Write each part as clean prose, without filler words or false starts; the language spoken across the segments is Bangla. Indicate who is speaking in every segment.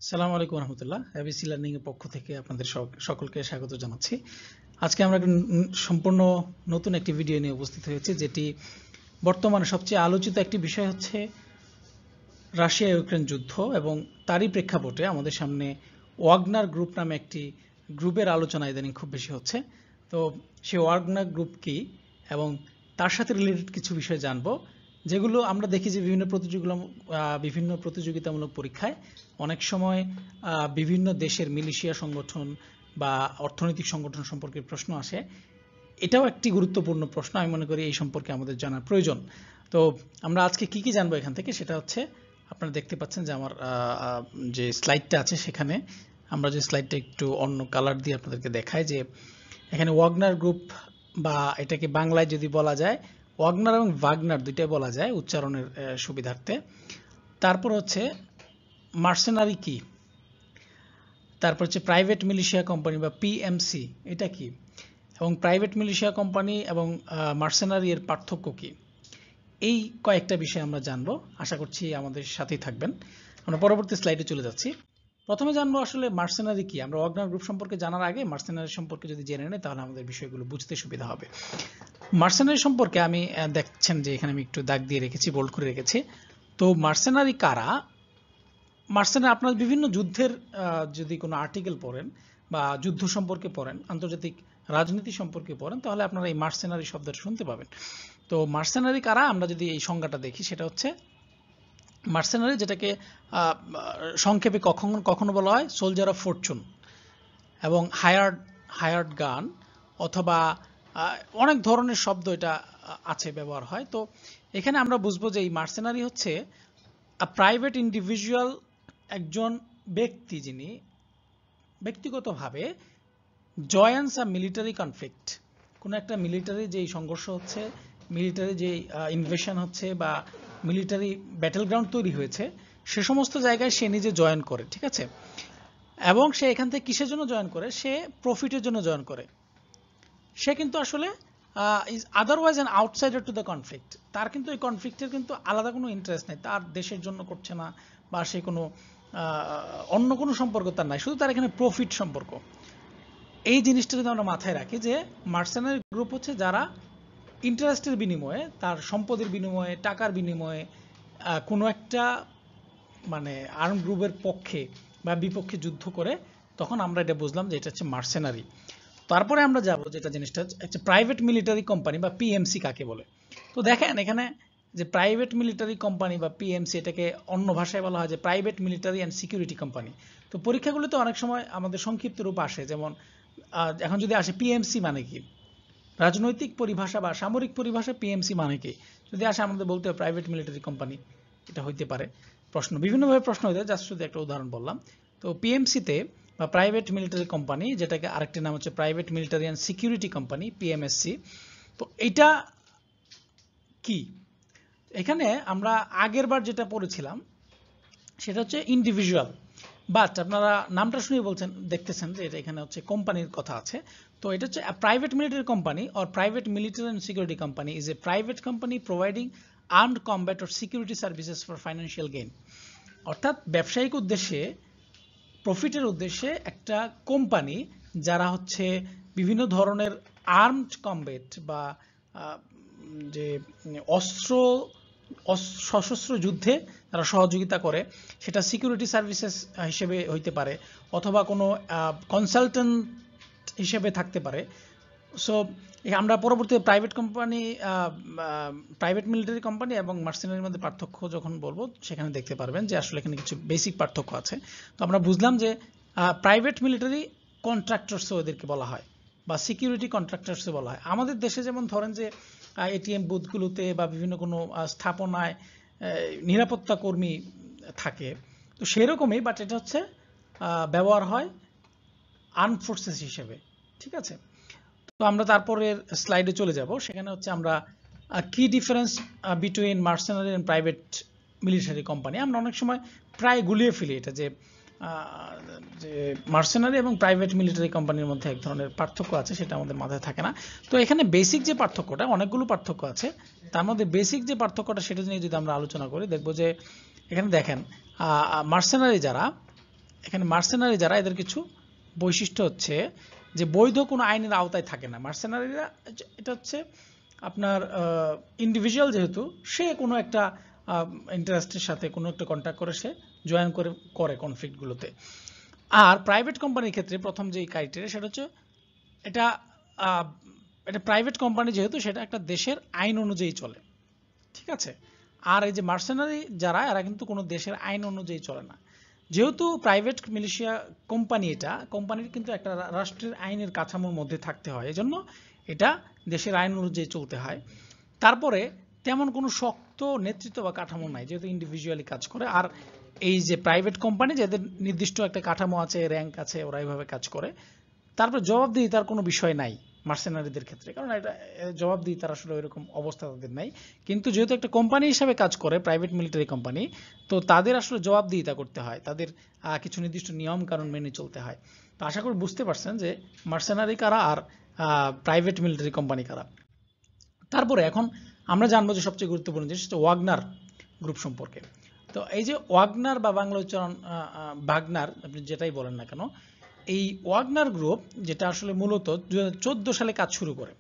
Speaker 1: আসসালামু আলাইকুম রহমতুল্লাহ। এবিসি লার্নিং এর পক্ষ থেকে আপনাদের সকলকে স্বাগত জানাচ্ছি। আজকে আমরা সম্পূর্ণ নতুন একটি ভিডিও নিয়ে উপস্থিত হয়েছি, যেটি বর্তমানে সবচেয়ে আলোচিত একটি বিষয় হচ্ছে রাশিয়া ইউক্রেন যুদ্ধ, এবং তারই প্রেক্ষাপটে আমাদের সামনে ওয়াগনার গ্রুপ নামে একটি গ্রুপের আলোচনা ইদানিং খুব বেশি হচ্ছে। তো সেই ওয়াগনার গ্রুপ কি এবং তার সাথে রিলেটেড কিছু বিষয় জানবো, যেগুলো আমরা দেখি যে বিভিন্ন প্রতিযোগিতামূলক পরীক্ষায় অনেক সময় বিভিন্ন দেশের মিলিশিয়া সংগঠন বা অর্থনৈতিক সংগঠন সম্পর্কে প্রশ্ন আসে। এটাও একটি গুরুত্বপূর্ণ প্রশ্ন, আমি মনে করি এই সম্পর্কে আমাদের জানার প্রয়োজন। তো আমরা আজকে কি জানবো এখান থেকে, সেটা হচ্ছে আপনারা দেখতে পাচ্ছেন যে আমার যে স্লাইডটা আছে, সেখানে আমরা যে স্লাইডটা একটু অন্য কালার দিয়ে আপনাদেরকে দেখাই, যে এখানে ওয়াগনার গ্রুপ, বা এটাকে বাংলায় যদি বলা যায় ওয়াগনার এবং ওয়াগনার দুইটাই বলা যায় উচ্চারণের সুবিধার্থে। তারপর হচ্ছে মার্সেনারি কি, তারপর হচ্ছে প্রাইভেট মিলিশিয়া কোম্পানি বা পিএমসি এটা কি, এবং প্রাইভেট মিলিশিয়া কোম্পানি এবং মার্সেনারি এর পার্থক্য কি, এই কয়েকটা বিষয় আমরা জানবো। আশা করছি আমাদের সাথেই থাকবেন। আমরা পরবর্তী স্লাইডে চলে যাচ্ছি। প্রথমে জানবো আসলে মার্সেনারি কি। আমরা ওয়াগনার গ্রুপ সম্পর্কে জানার আগে মার্সেনারি সম্পর্কে যদি জেনে নেই, তাহলে আমাদের বিষয়গুলো বুঝতে সুবিধা হবে। মার্সেনারি সম্পর্কে আমি দেখছেন যে এখানে আমি একটু দাগ দিয়ে রেখেছি, বোল্ড করে রেখেছি। তো মার্সেনারি কারা? মার্সেনারি আপনার বিভিন্ন যুদ্ধের যদি কোনো আর্টিকেল পড়েন বা যুদ্ধ সম্পর্কে পড়েন, আন্তর্জাতিক রাজনীতি সম্পর্কে পড়েন, তাহলে আপনারা এই মার্সেনারি শব্দটা শুনতে পাবেন। তো মার্সেনারি কারা, আমরা যদি এই সংজ্ঞাটা দেখি, সেটা হচ্ছে মার্সেনারি, যেটাকে সংক্ষেপে কখনো বলা হয় সোলজার অফ ফরচুন, এবং হায়ার্ড গান, অথবা অনেক ধরনের শব্দ এটা আছে, ব্যবহার হয়। তো এখানে আমরা বুঝবো যে এই মার্সেনারি হচ্ছে প্রাইভেট ইন্ডিভিজুয়াল, একজন ব্যক্তি যিনি ব্যক্তিগতভাবে জয়েন্স আ মিলিটারি কনফ্লিক্ট, কোনো একটা মিলিটারি যেই সংঘর্ষ হচ্ছে, মিলিটারি যে ইনভেশন হচ্ছে বা মিলিটারি ব্যাটেল গ্রাউন্ড তৈরি হয়েছে, সে সমস্ত জায়গায় সে নিজে জয়েন করে, ঠিক আছে। এবং সে এখান থেকে কিসের জন্য জয়েন করে? সে প্রফিটের জন্য জয়েন করে। সে কিন্তু আসলে is otherwise an outsider to the conflict. তার কিন্তু এই কনফ্লিক্টের কিন্তু আলাদা কোনো ইন্টারেস্ট নেই, তার দেশের জন্য করছে না, বা সে কোনো অন্য কোনো সম্পর্ক তার নাই, শুধু তার এখানে প্রফিট সম্পর্ক। এই জিনিসটা যদি আমরা মাথায় রাখি, যে মার্সেনারি গ্রুপ হচ্ছে যারা ইন্টারেস্টের বিনিময়ে, তার সম্পদের বিনিময়ে, টাকার বিনিময়ে কোনো একটা মানে আর্ম গ্রুপের পক্ষে বা বিপক্ষে যুদ্ধ করে, তখন আমরা এটা বুঝলাম যে এটা হচ্ছে মার্সেনারি। তারপরে আমরা যাব যেটা জিনিসটা হচ্ছে প্রাইভেট মিলিটারি কোম্পানি বা পিএমসি কাকে বলে। তো দেখেন এখানে যে প্রাইভেট মিলিটারি কোম্পানি বা পিএমসি, এটাকে অন্য ভাষায় বলা হয় যে private military and security company. তো পরীক্ষাগুলোতে অনেক সময় আমাদের সংক্ষিপ্ত রূপ আসে, যেমন এখন যদি আসে পিএমসি মানে কি, রাজনৈতিক পরিভাষা বা সামরিক পরিভাষা পিএমসি মানে কি, যদি আসে আমাদের বলতে হবে প্রাইভেট মিলিটারি কোম্পানি। এটা হইতে পারে প্রশ্ন, বিভিন্নভাবে প্রশ্ন হইতে হয়, জাস্ট শুধু একটা উদাহরণ বললাম। তো পিএমসিতে বা প্রাইভেট মিলিটারি কোম্পানি, যেটাকে আরেকটি নাম হচ্ছে private military and security company PMSC. তো এটা কি? এখানে আমরা আগের বার যেটা পড়েছিলাম সেটা হচ্ছে ইন্ডিভিজুয়াল, বাট আপনারা নামটা শুনে দেখতেছেন যে এটা এখানে হচ্ছে কোম্পানির কথা আছে। তো এটা হচ্ছে private military company or private military and security company is a private company providing armed combat or security services for financial gain. অর্থাৎ ব্যবসায়িক উদ্দেশ্যে, প্রফিটের উদ্দেশ্যে একটা কোম্পানি যারা হচ্ছে বিভিন্ন ধরনের আর্মড কমব্যাট বা যে সশস্ত্র যুদ্ধে তারা সহযোগিতা করে, সেটা সিকিউরিটি সার্ভিসেস হিসেবে হইতে পারে, অথবা কোনো কনসালটেন্ট হিসেবে থাকতে পারে। সো আমরা পরবর্তীতে প্রাইভেট মিলিটারি কোম্পানি এবং মার্সেনারির মধ্যে পার্থক্য যখন বলবো, সেখানে দেখতে পারবেন যে আসলে এখানে কিছু বেসিক পার্থক্য আছে। তো আমরা বুঝলাম যে প্রাইভেট মিলিটারি কন্ট্রাক্টরসও এদেরকে বলা হয়, বা সিকিউরিটি কন্ট্রাক্টরসও বলা হয়। আমাদের দেশে যেমন ধরেন যে এটিএম বুথগুলোতে বা বিভিন্ন কোনো স্থাপনায় নিরাপত্তা কর্মী থাকে, তো সেরকমই, বাট এটা হচ্ছে ব্যবহার হয় আর্মড ফোর্সেস হিসেবে, ঠিক আছে। তো আমরা তারপরের স্লাইডে চলে যাব, সেখানে হচ্ছে আমরা কি difference between mercenary and private military company. আমরা অনেক সময় প্রায় গুলিয়ে ফেলি এটা, যে মার্সেনারি এবং প্রাইভেট মিলিটারি কোম্পানির মধ্যে এক ধরনের পার্থক্য আছে, সেটা আমাদের মাথায় থাকে না। তো এখানে বেসিক যে পার্থক্যটা, অনেকগুলো পার্থক্য আছে, তার মধ্যে বেসিক যে পার্থক্যটা সেটা নিয়ে যদি আমরা আলোচনা করি, দেখব যে এখানে দেখেন মার্সেনারি যারা, এখানে মার্সেনারি যারা, এদের কিছু বৈশিষ্ট্য হচ্ছে যে বৈধ কোনো আইনের আওতায় থাকে না। মার্সেনারিরা এটা হচ্ছে আপনার ইন্ডিভিজুয়াল, যেহেতু সে কোনো একটা ইন্টারেস্টের সাথে কোনো একটা কন্ট্যাক্ট করে সে জয়েন করে কনফ্লিক্টগুলোতে। আর প্রাইভেট কোম্পানির ক্ষেত্রে প্রথম যে ক্রাইটেরিয়া সেটা হচ্ছে এটা এটা প্রাইভেট কোম্পানি, যেহেতু সেটা একটা দেশের আইন অনুযায়ী চলে, ঠিক আছে। আর এই যে মার্সেনারি যারা, এরা কিন্তু কোনো দেশের আইন অনুযায়ী চলে না। যেহেতু প্রাইভেট মিলিশিয়া কোম্পানি, এটা কোম্পানির কিন্তু একটা রাষ্ট্রের আইনের কাঠামোর মধ্যে থাকতে হয়, এজন্য এটা দেশের আইন অনুযায়ী চলতে হয়। তারপরে তেমন কোনো শক্ত নেতৃত্ব বা কাঠামো নাই, যেহেতু ইন্ডিভিজুয়ালি কাজ করে। আর এই যে প্রাইভেট কোম্পানি, যাদের নির্দিষ্ট একটা কাঠামো আছে, র্যাঙ্ক আছে, ওরা এইভাবে কাজ করে। তারপর জবাবদিহিতার কোনো বিষয় নাই মার্সেনারিদের ক্ষেত্রে, কারণ এটা জবাবদিহিতার আসলে ওইরকম অবস্থা তাদের নাই। কিন্তু যেহেতু একটা কোম্পানি হিসাবে কাজ করে, প্রাইভেট মিলিটারি কোম্পানি, তো তাদের আসলে জবাবদিহিতা করতে হয়, তাদের কিছু নির্দিষ্ট নিয়ম কানুন মেনে চলতে হয়। তো আশা করি বুঝতে পারছেন যে মার্সেনারি কারা আর প্রাইভেট মিলিটারি কোম্পানি কারা। তারপরে এখন আমরা জানবো যে সবচেয়ে গুরুত্বপূর্ণ জিনিস হচ্ছে ওয়াগনার গ্রুপ সম্পর্কে। তো এই যে ওয়াগনার বা বাংলা উচ্চারণ ভাগনার, আপনি যেটাই বলেন না কেন, এই ওয়াগনার গ্রুপ যেটা আসলে মূলত 2014 সালে কাজ শুরু করে,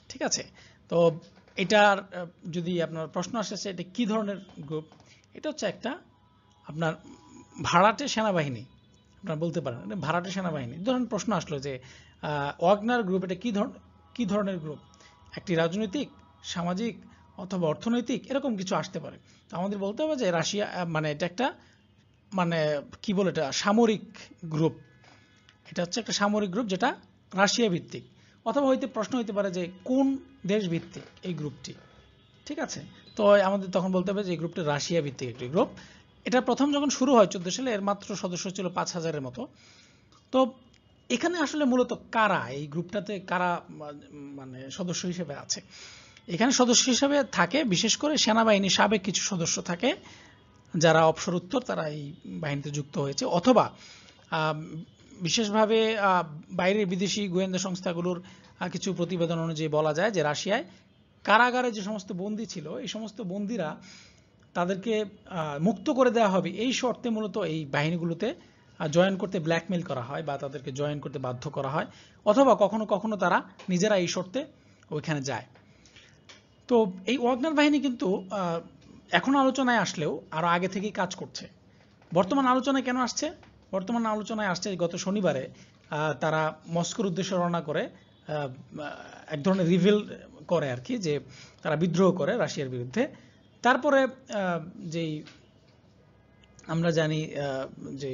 Speaker 1: ঠিক আছে। তো এটার যদি আপনার প্রশ্ন আসে এটা কি ধরনের গ্রুপ, এটা হচ্ছে একটা আপনার ভাড়াটে সেনাবাহিনী, আপনারা বলতে পারেন ভাড়াটে সেনাবাহিনী। ধরেন প্রশ্ন আসলো যে ওয়াগনার গ্রুপ এটা কি ধরনের গ্রুপ, একটি রাজনৈতিক, সামাজিক অথবা অর্থনৈতিক, এরকম কিছু আসতে পারে। তো আমাদের বলতে হবে যে রাশিয়া, মানে এটা একটা, মানে কি বলে, এটা সামরিক গ্রুপ। এটা হচ্ছে একটা সামরিক গ্রুপ যেটা রাশিয়া ভিত্তিক, অথবা প্রশ্ন হইতে পারে যে কোন দেশ ভিত্তিক এই গ্রুপটি, ঠিক আছে। তো আমাদের তখন বলতে হবে যে এই গ্রুপটা রাশিয়া ভিত্তিক একটি গ্রুপ। এটা প্রথম যখন শুরু হয় 14 সালে, এর মাত্র সদস্য ছিল 5000-এর মতো। তো এখানে আসলে মূলত কারা, এই গ্রুপটাতে কারা মানে সদস্য হিসেবে আছে, এখানে সদস্য হিসেবে থাকে বিশেষ করে সেনাবাহিনী সাবেক কিছু সদস্য থাকে, যারা অবসর উত্তর, তারা এই বাহিনীতে যুক্ত হয়েছে, অথবা বিশেষভাবে বাইরের বিদেশি গোয়েন্দা সংস্থাগুলোর কিছু প্রতিবেদন অনুযায়ী বলা যায় যে রাশিয়ায় কারাগারে যে সমস্ত বন্দী ছিল, এই সমস্ত বন্দীরা তাদেরকে মুক্ত করে দেওয়া হবে এই শর্তে মূলত এই বাহিনীগুলোতে জয়েন করতে ব্ল্যাকমেইল করা হয়, বা তাদেরকে জয়েন করতে বাধ্য করা হয়, অথবা কখনো কখনো তারা নিজেরা এই শর্তে ওইখানে যায়। তো এই ওয়াগনার বাহিনী কিন্তু এখন আলোচনায় আসলেও আরো আগে থেকেই কাজ করছে। বর্তমান আলোচনায় কেন আসছে? বর্তমান আলোচনায় আসছে গত শনিবারে তারা মস্কোর উদ্দেশ্যে রওনা করে এক ধরনের রিভিল করে আর কি, যে তারা বিদ্রোহ করে রাশিয়ার বিরুদ্ধে। তারপরে যেই আমরা জানি যে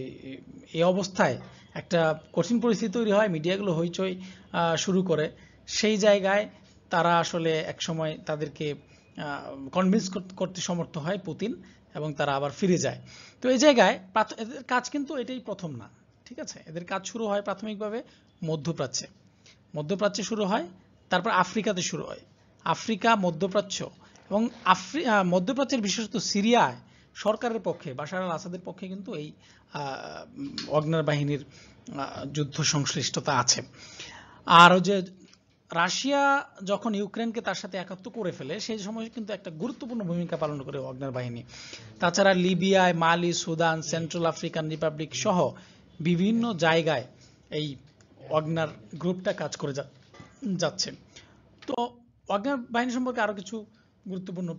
Speaker 1: এই অবস্থায় একটা কঠিন পরিস্থিতি তৈরি হয়, মিডিয়াগুলো হইচই শুরু করে। সেই জায়গায় তারা আসলে এক সময় তাদেরকে কনভিন্স করতে সমর্থ হয় পুতিন, এবং তারা আবার ফিরে যায়। তো এই জায়গায় এদের কাজ কিন্তু এটাই প্রথম না, ঠিক আছে। এদের কাজ শুরু হয় প্রাথমিকভাবে মধ্যপ্রাচ্যে শুরু হয়, তারপর আফ্রিকাতে শুরু হয়, আফ্রিকা, মধ্যপ্রাচ্য, এবং মধ্যপ্রাচ্যের বিশেষত সিরিয়ায় সরকারের পক্ষে, বাশার আল আসাদের পক্ষে কিন্তু এই ওয়াগনার বাহিনীর যুদ্ধ সংশ্লিষ্টতা আছে। আর যে রাশিয়া যখন ইউক্রেনকে তার সাথে একাত্ম করে ফেলে, সেই সময় কিন্তু একটা গুরুত্বপূর্ণ ভূমিকা পালন করে ওয়াগনার বাহিনী। তাছাড়া লিবিয়ায়, মালি, সুদান, সেন্ট্রাল আফ্রিকান রিপাবলিক সহ বিভিন্ন জায়গায় এই ওয়াগনার গ্রুপটা কাজ করে যাচ্ছে। তো ওয়াগনার বাহিনী সম্পর্কে আরো কিছু গুরুত্বপূর্ণ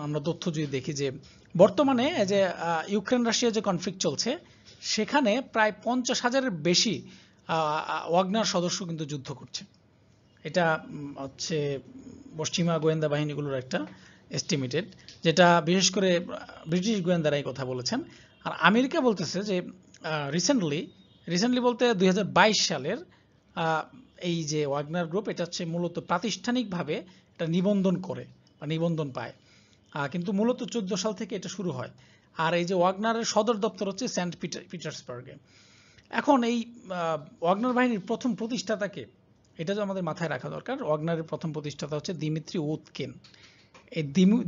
Speaker 1: আমরা তথ্য যদি দেখি, যে বর্তমানে যে ইউক্রেন রাশিয়া যে কনফ্লিক্ট চলছে, সেখানে প্রায় 50,000-এর বেশি ওয়াগনার সদস্য কিন্তু যুদ্ধ করছে। এটা হচ্ছে পশ্চিমা গোয়েন্দা বাহিনীগুলোর একটা এস্টিমেটেড, যেটা বিশেষ করে ব্রিটিশ গোয়েন্দারা এই কথা বলেছেন। আর আমেরিকা বলতেছে যে রিসেন্টলি বলতে 2022 সালের এই যে ওয়াগনার গ্রুপ, এটা হচ্ছে মূলত প্রাতিষ্ঠানিকভাবে এটা নিবন্ধন পায়, কিন্তু মূলত 14 সাল থেকে এটা শুরু হয়। আর এই যে ওয়াগনারের সদর দপ্তর হচ্ছে সেন্ট পিটার্সবার্গে। এখন এই ওয়াগনার বাহিনীর প্রথম প্রতিষ্ঠাতাকে, এটা তো আমাদের মাথায় রাখা দরকার। ওয়াগনারের প্রথম প্রতিষ্ঠাতা হচ্ছে দিমিত্রি উতকিন। এই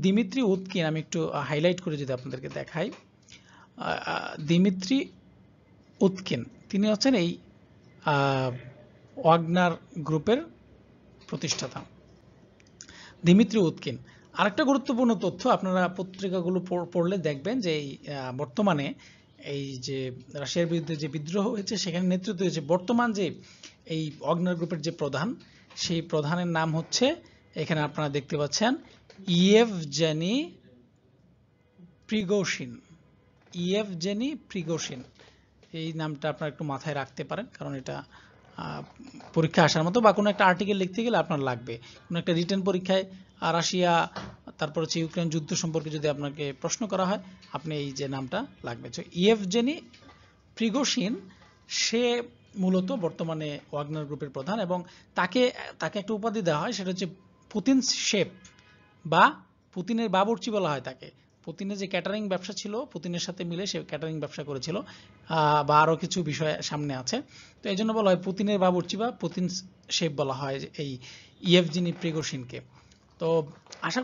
Speaker 1: দিমিত্রি উতকিন আমি একটু হাইলাইট করে যদি আপনাদেরকে দেখাই, দিমিত্রি উতকিন তিনি হচ্ছেন এই ওয়াগনার গ্রুপের প্রতিষ্ঠাতা, দিমিত্রি উতকিন। আরেকটা গুরুত্বপূর্ণ তথ্য, আপনারা পত্রিকাগুলো পড়লে দেখবেন যে বর্তমানে এই যে রাশিয়ার বিরুদ্ধে যে বিদ্রোহ হয়েছে সেখানে নেতৃত্ব দিয়েছে বর্তমান যে এই ওয়াগনার গ্রুপের যে প্রধান, সেই প্রধানের নাম হচ্ছে, এখানে আপনারা দেখতে পাচ্ছেন, ইয়েভজেনি প্রিগোশিন। ইয়েভজেনি প্রিগোশিন, এই নামটা আপনারা একটু মাথায় রাখতে পারেন, কারণ এটা পরীক্ষা আসার মতো বা কোনো একটা আর্টিকেল লিখতে গেলে আপনার লাগবে। কোনো একটা রিটেন পরীক্ষায় রাশিয়া তারপর হচ্ছে ইউক্রেন যুদ্ধ সম্পর্কে যদি আপনাকে প্রশ্ন করা হয়, আপনি এই যে নামটা লাগবে। তো ইয়েভজেনি প্রিগোশিন, সে মূলত বর্তমানে ওয়াগনার গ্রুপের প্রধান, এবং তাকে একটা উপাধি দেওয়া হয়, সেটা হচ্ছে পুতিন শেফ বা পুতিনের বাবুর্চি বলা হয় তাকে। পুতিনের যে ক্যাটারিং ব্যবসা ছিল, পুতিনের সাথে মিলে সে ক্যাটারিং ব্যবসা করেছিল, বা আরো কিছু বিষয় সামনে আছে। তো এই জন্য বলা হয় পুতিনের বাবুর্চি বা পুতিন শেফ বলা হয় এই ইয়েভজেনি প্রিগোশিনকে। তো আশা